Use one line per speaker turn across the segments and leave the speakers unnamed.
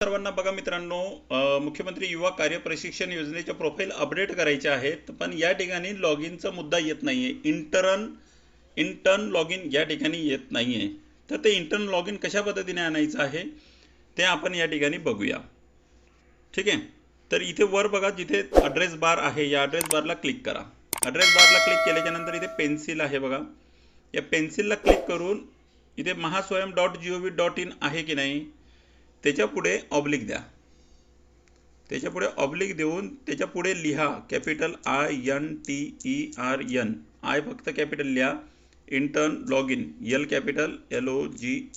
सर्वांना बघा मित्रांनो, मुख्यमंत्री युवा कार्य प्रशिक्षण योजनेचे प्रोफाईल अपडेट करायचे आहेत, पण या ठिकाणी लॉग इनचा मुद्दा येत नाहीये. इंटर्न लॉग इन या ठिकाणी येत नाहीये. तर ते इंटर्न लॉग इन कशा पद्धतीने आणायचं आहे ते आपण या ठिकाणी बघूया. ठीक आहे, तर इथे वर बघा, जिथे ॲड्रेस बार आहे या ॲड्रेस बारला क्लिक करा. ॲड्रेस बारला क्लिक केल्याच्यानंतर इथे पेन्सिल आहे बघा, या पेन्सिलला क्लिक करून इथे mahaswayam.gov.in आहे की नाही त्याच्या पुढे ऑब्लिक द्या. त्याच्या पुढे ऑब्लिक देऊन त्याच्या पुढे लिहा कॅपिटल INTERN, आय फक्त कॅपिटल लिहा, intern log in L capital LOGIN.ASPX.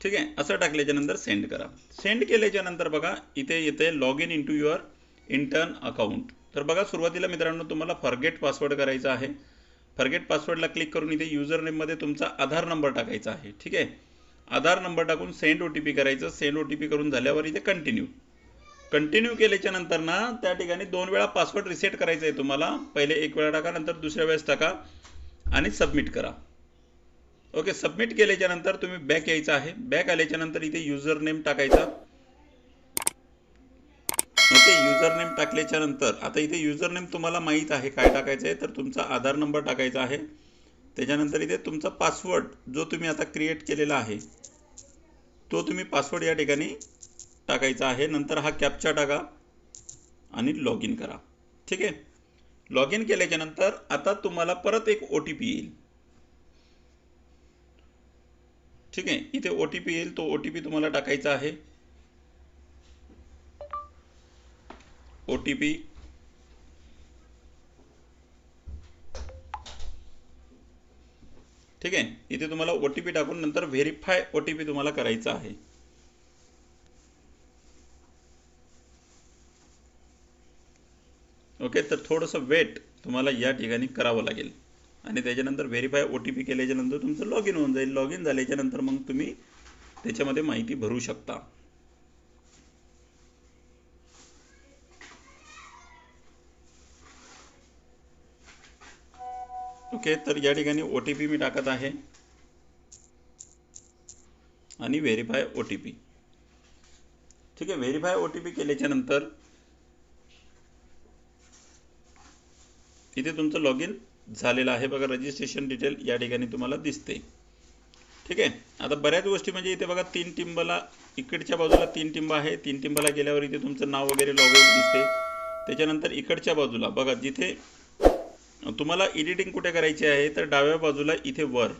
ठीक आहे, असं टाकल्याच्या नंतर सेंड करा. सेंड केल्याच्या नंतर बघा इथे येते log in into your intern account. तर बघा सुरुवातीला मित्रांनो तुम्हाला फॉरगेट पासवर्ड करायचा आहे. फॉरगेट पासवर्डला क्लिक करून इथे युजर नेममध्ये तुमचा आधार नंबर टाकायचा आहे. ठीक आहे, आधार नंबर टाकून सेंड OTP करायचं. सेंड OTP करून झाल्यावर इथे कंटिन्यू केल्याच्या नंतर ना त्या ठिकाणी 2 वेळा पासवर्ड रिसेट करायचा आहे तुम्हाला. पहिले 1 वेळा टाका, नंतर दुसऱ्या वेळेस टाका आणि सबमिट करा. ओके, सबमिट केल्याच्या नंतर तुम्ही बॅक यायचं आहे. बॅक आल्याच्या नंतर इथे युजर नेम टाकायचा. ओके, युजर नेम टाकल्याच्या नंतर आता इथे युजर नेम तुम्हाला माहीत आहे काय टाकायचं आहे, तर तुमचा आधार नंबर टाकायचा आहे. त्याच्यानंतर इथे तुमचा पासवर्ड जो तुम्ही आता क्रिएट केलेला आहे तो तुम्ही पासवर्ड या ठिकाणी टाकायचा आहे. नंतर हा कॅप्चा टाका आणि लॉग इन करा. ठीक आहे, लॉग इन केल्याच्या नंतर आता तुम्हाला परत एक OTP येईल. ठीक आहे, इथे OTP येईल, तो OTP तुम्हाला टाकायचा आहे. OTP ठीक आहे, इथे तुम्हाला OTP टाकून नंतर व्हेरीफाय OTP तुम्हाला करायचा आहे. ओके, तर थोडंसं वेट तुम्हाला या ठिकाणी करावं लागेल आणि त्याच्यानंतर व्हेरीफाय OTP केल्याच्या नंतर तुमचं लॉग इन होऊन जाईल. लॉग इन झाल्याच्या नंतर मग तुम्ही त्याच्यामध्ये माहिती भरू शकता. ओके, तर या ठिकाणी OTP मी टाकत आहे आणि व्हेरीफाय OTP. ठीक आहे, व्हेरीफाय OTP केल्याच्या नंतर इथे तुमचं लॉग इन झालेलं आहे बघा. रजिस्ट्रेशन डिटेल या ठिकाणी तुम्हाला दिसते. ठीक आहे, आता बऱ्याच गोष्टी म्हणजे इथे बघा 3 टिंबला इकडच्या बाजूला 3 टिंब आहे. 3 टिंबला गेल्यावर इथे तुमचं नाव वगैरे लॉग आउट दिसते. त्याच्यानंतर इकडच्या बाजूला बघा, जिथे तुम्हाला एडिटिंग कुठे करायची आहे तर डाव्या बाजूला इथे वर.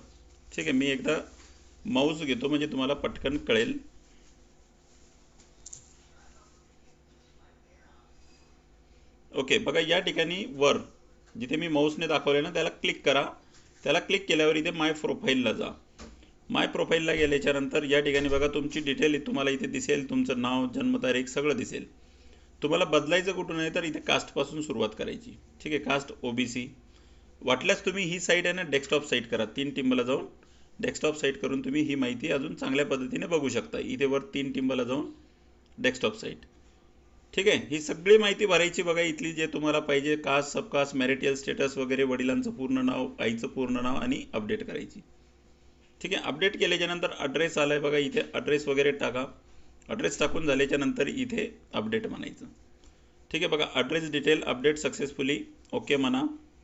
ठीक आहे, मी एकदा माऊस घेतो म्हणजे तुम्हाला पटकन कळेल. ओके, बघा या ठिकाणी वर जिथे मी माऊसने दाखवले ना त्याला क्लिक करा. त्याला क्लिक केल्यावर इथे माय प्रोफाईलला जा. माय प्रोफाईलला गेल्याच्या नंतर या ठिकाणी बघा तुमची डिटेल तुम्हाला इथे दिसेल. तुमचं नाव, जन्मतारीख सगळं दिसेल. तुम्हाला बदलायचं कुठून आहे तर इथे कास्टपासून सुरुवात करायची. ठीक आहे, कास्ट OBC. वाटल्यास तुम्ही ही साईट आहे ना डेस्कटॉप साईट करा. 3 टिंबला जाऊन डेस्कटॉप साईट करून तुम्ही ही माहिती अजून चांगल्या पद्धतीने बघू शकता. इथे वर 3 टिंबला जाऊन डेस्कटॉप साईट. ठीक आहे, ही सगळी माहिती भरायची बघा इथली जे तुम्हाला पाहिजे. कास्ट, सबकास्ट, मॅरिटल स्टेटस वगैरे, वडिलांचं पूर्ण नाव, आईचं पूर्ण नाव आणि अपडेट करायची. ठीक आहे, अपडेट केल्याच्या नंतर ॲड्रेस आलाय बघा, इथे ॲड्रेस वगैरे टाका. ॲड्रेस टाकून झाल्याच्या नंतर इथे अपडेट म्हणायचं. ठीक आहे, बघा address detail update successfully. Okay म्हणा.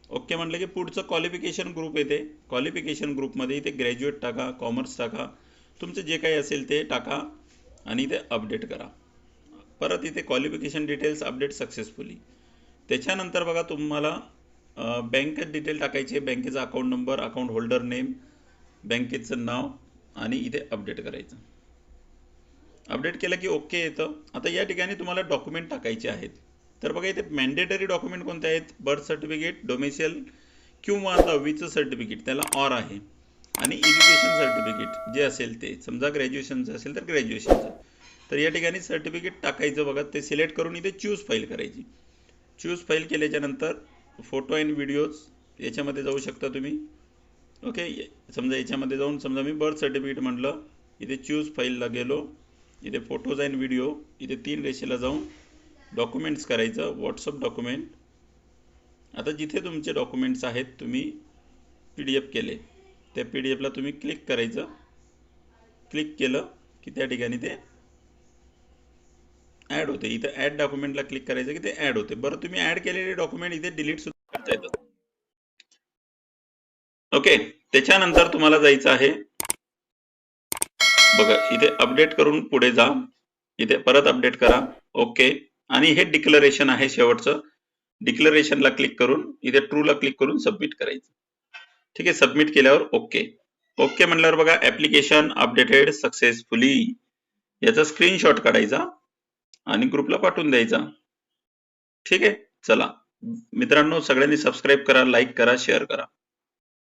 ओके म्हटलं की पुढचं क्वालिफिकेशन ग्रुप येते. क्वालिफिकेशन ग्रुपमध्ये इथे ग्रॅज्युएट टाका, कॉमर्स टाका, तुमचं जे काही असेल ते टाका आणि इथे अपडेट करा. परत इथे क्वालिफिकेशन डिटेल्स अपडेट सक्सेसफुली. त्याच्यानंतर बघा तुम्हाला बँक डिटेल टाकायचे. बँकेचा account number, account holder name, बँकेचं नाव आणि इथे अपडेट करायचं. अपडेट केलं की ओके येतं. आता या ठिकाणी तुम्हाला डॉक्युमेंट टाकायचे आहेत. तर बघा इथे मॅन्डेटरी डॉक्युमेंट कोणते आहेत? बर्थ सर्टिफिकेट, डोमेसियल किंवा 10वीचं सर्टिफिकेट त्याला ऑर आहे, आणि एज्युकेशन सर्टिफिकेट जे असेल ते, समजा ग्रॅज्युएशनचं असेल तर ग्रॅज्युएशनचं. तर या ठिकाणी सर्टिफिकेट टाकायचं बघा. ते सिलेक्ट करून इथे चूज फाईल करायची. चूज फाईल केल्याच्या नंतर फोटो अँड व्हिडिओज याच्यामध्ये जाऊ शकता तुम्ही. ओके, समजा याच्यामध्ये जाऊन समजा मी बर्थ सर्टिफिकेट म्हटलं, इथे चूज फाईलला गेलो, इथे फोटोज अँड व्हिडिओ, इथे 3 रेषेला जाऊन डॉक्युमेंट्स करायचं, व्हॉट्सअप डॉक्युमेंट. आता जिथे तुमचे डॉक्युमेंट्स आहेत तुम्ही PDF केले त्या PDF ला तुम्ही क्लिक करायचं. क्लिक केलं की त्या ठिकाणी ते ऍड होते. इथे ऍड डॉक्युमेंटला क्लिक करायचं की ते ऍड होते. बरं, तुम्ही ऍड केलेले डॉक्युमेंट इथे डिलीट सुद्धा करता येतात. ओके, त्याच्यानंतर तुम्हाला जायचं आहे बघा, इथे अपडेट करून पुढे जा, इथे परत अपडेट करा. ओके, आणि हे डिक्लरेशन आहे शेवटचं. डिक्लरेशनला क्लिक करून इथे ट्रूला क्लिक करून सबमिट करायचं. ठीक आहे, सबमिट केल्यावर ओके. ओके म्हणल्यावर बघा, ऍप्लिकेशन अपडेटेड सक्सेसफुली, याचा स्क्रीनशॉट काढायचा आणि ग्रुपला पाठवून द्यायचा. ठीक आहे, चला मित्रांनो, सगळ्यांनी सबस्क्राईब करा, लाईक करा, शेअर करा.